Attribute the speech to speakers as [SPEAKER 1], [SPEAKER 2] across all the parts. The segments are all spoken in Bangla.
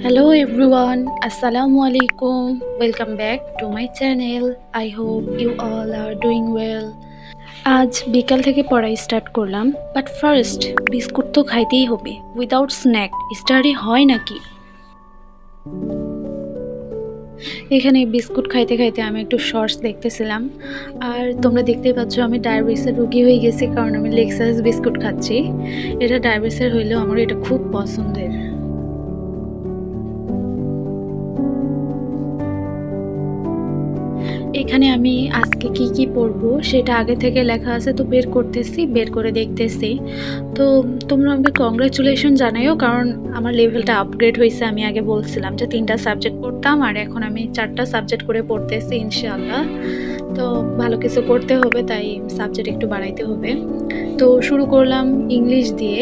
[SPEAKER 1] Hello everyone, Assalamu alaikum. Welcome back to my channel. I hope you all are doing well. আজ বিকাল থেকে পড়াই স্টার্ট করলাম, বাট ফার্স্ট বিস্কুট তো খাইতেই হবে। উইদাউট স্ন্যাক স্টাডি হয় নাকি? এখানে বিস্কুট খাইতে খাইতে আমি একটু শর্টস দেখতেছিলাম, আর তোমরা দেখতেই পাচ্ছ আমি ডায়াবেটিসের রোগী হয়ে গেছি, কারণ আমি লেক্সাস বিস্কুট খাচ্ছি। এটা ডায়াবেটিসের হইলেও আমার এটা খুব পছন্দের। এখানে আমি আজকে কি পড়বো সেটা আগে থেকে লেখা আছে, তো বের করে দেখতেছি। তো তোমরা আমাকে কংগ্রাচুলেশন জানাইও, কারণ আমার লেভেলটা আপগ্রেড হয়েছে। আমি আগে বলছিলাম যে 3টা সাবজেক্ট পড়তাম, আর এখন আমি 4টা সাবজেক্ট করে পড়তেছি ইনশাআল্লাহ। তো ভালো কিছু করতে হবে, তাই সাবজেক্ট একটু বাড়াইতে হবে। তো শুরু করলাম ইংলিশ দিয়ে।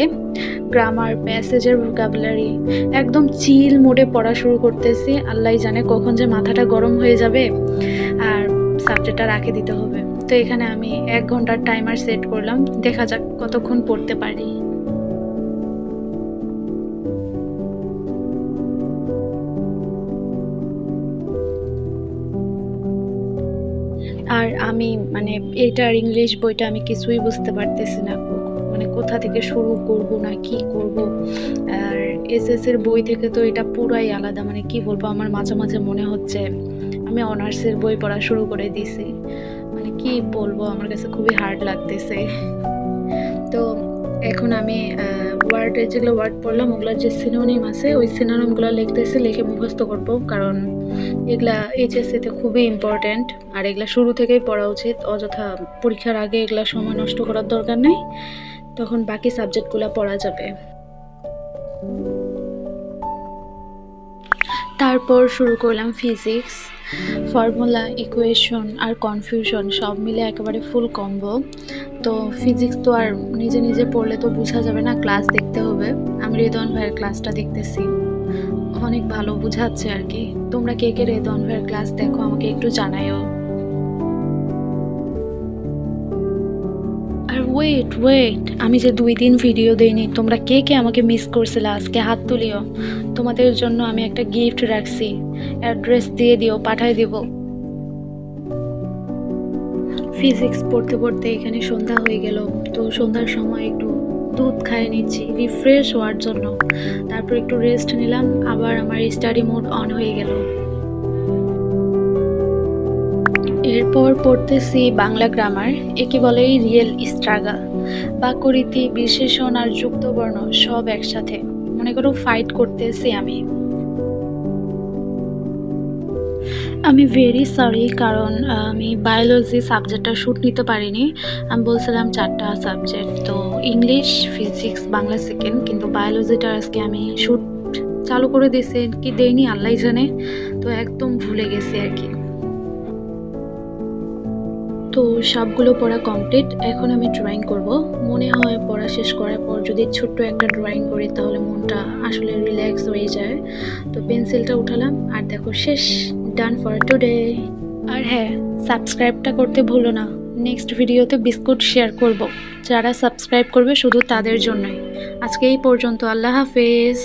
[SPEAKER 1] গ্রামার, প্যাসেজের ভোকাবুলারি একদম চিল মোডে পড়া শুরু করতেছি। আল্লাহ জানে কখন যে মাথাটা গরম হয়ে যাবে আর সাবজেক্টটা রাখে দিতে হবে। তো এখানে আমি 1 ঘন্টার টাইমার সেট করলাম, দেখা যাক কতক্ষণ পড়তে পারি। আর আমি এটার ইংলিশ বইটা আমি কিছুই বুঝতে পারতেছি না, মানে কোথা থেকে শুরু করব না কি করব। আর এসএসসির বই থেকে তো এটা পুরাই আলাদা, মানে কি বলবো, আমার মাঝে মাঝে মনে হচ্ছে আমি অনার্সের বই পড়া শুরু করে দিয়েছি। মানে কি বলবো, আমার কাছে খুবই হার্ড লাগতেছে। তো এখন আমি যেগুলো ওয়ার্ড পড়লাম ওগুলোর যে সিনোনিম আছে ওই সিনোনিমগুলো লিখতেছি, লিখে মুখস্থ করবো, কারণ এগুলা এইচএসসিতে খুবই ইম্পর্ট্যান্ট। আর এগুলা শুরু থেকেই পড়া উচিত, অযথা পরীক্ষার আগে এগুলা সময় নষ্ট করার দরকার নেই, তখন বাকি সাবজেক্টগুলো পড়া যাবে। তারপর শুরু করলাম ফিজিক্স। ফর্মুলা, ইকুয়েশন আর কনফিউশন সব মিলে একেবারে ফুল কম্বো। তো ফিজিক্স তো আর নিজে নিজে পড়লে তো বোঝা যাবে না, ক্লাস দেখতে হবে। আমি রেদওয়ান ভাইয়ের ক্লাসটা দেখতেছি, অনেক ভালো বুঝাচ্ছে আর কি। তোমরা কে কে রেদওয়ান ভাইয়ের ক্লাস দেখো আমাকে একটু জানাইও। আর ওয়েট, আমি যে 2 দিন ভিডিও দেইনি, তোমরা কে কে আমাকে মিস করছিলে আজকে হাত তুলিও। তোমাদের জন্য আমি একটা গিফট রাখছি, অ্যাড্রেস দিয়ে দিও, পাঠাই দিব। ফিজিক্স পড়তে পড়তে এখানে সন্ধ্যা হয়ে গেল। তো সন্ধ্যার সময় একটু দুধ খাইয়ে নিচ্ছি রিফ্রেশ হওয়ার জন্য। তারপর একটু রেস্ট নিলাম, আবার আমার স্টাডি মোড অন হয়ে গেল। এরপর পড়তেছি বাংলা গ্রামার, একে বলে রিয়েল স্ট্রাগল। বাক্যরীতি, বিশেষণ আর যুক্তবর্ণ সব একসাথে, মনে করো ফাইট করতেছি আমি। আমি ভেরি সরি, কারণ আমি বায়োলজি সাবজেক্টটা শ্যুট নিতে পারিনি। আমি বলছিলাম 4টা সাবজেক্ট, তো ইংলিশ, ফিজিক্স, বাংলা সেকেন্ড, কিন্তু বায়োলজিটা আজকে আমি শ্যুট চালু করে দিয়েছি কি দেইনি আল্লাহ জানে, তো একদম ভুলে গেছি আর কি। তো সবগুলো পড়া কমপ্লিট, এখন আমি ড্রয়িং করব। মনে হয় পড়া শেষ করার পর যদি ছোট্ট একটা ড্রয়িং করি তাহলে মনটা আসলে রিল্যাক্স হয়ে যায়। তো পেন্সিলটা উঠালাম, আর দেখো শেষ, ডান ফর টুডে। আর হ্যাঁ, সাবস্ক্রাইবটা করতে ভুলো না। নেক্সট ভিডিওতে বিস্কুট শেয়ার করব, যারা সাবস্ক্রাইব করবে শুধু তাদের জন্যই। আজকে এই পর্যন্ত, আল্লাহ হাফেজ।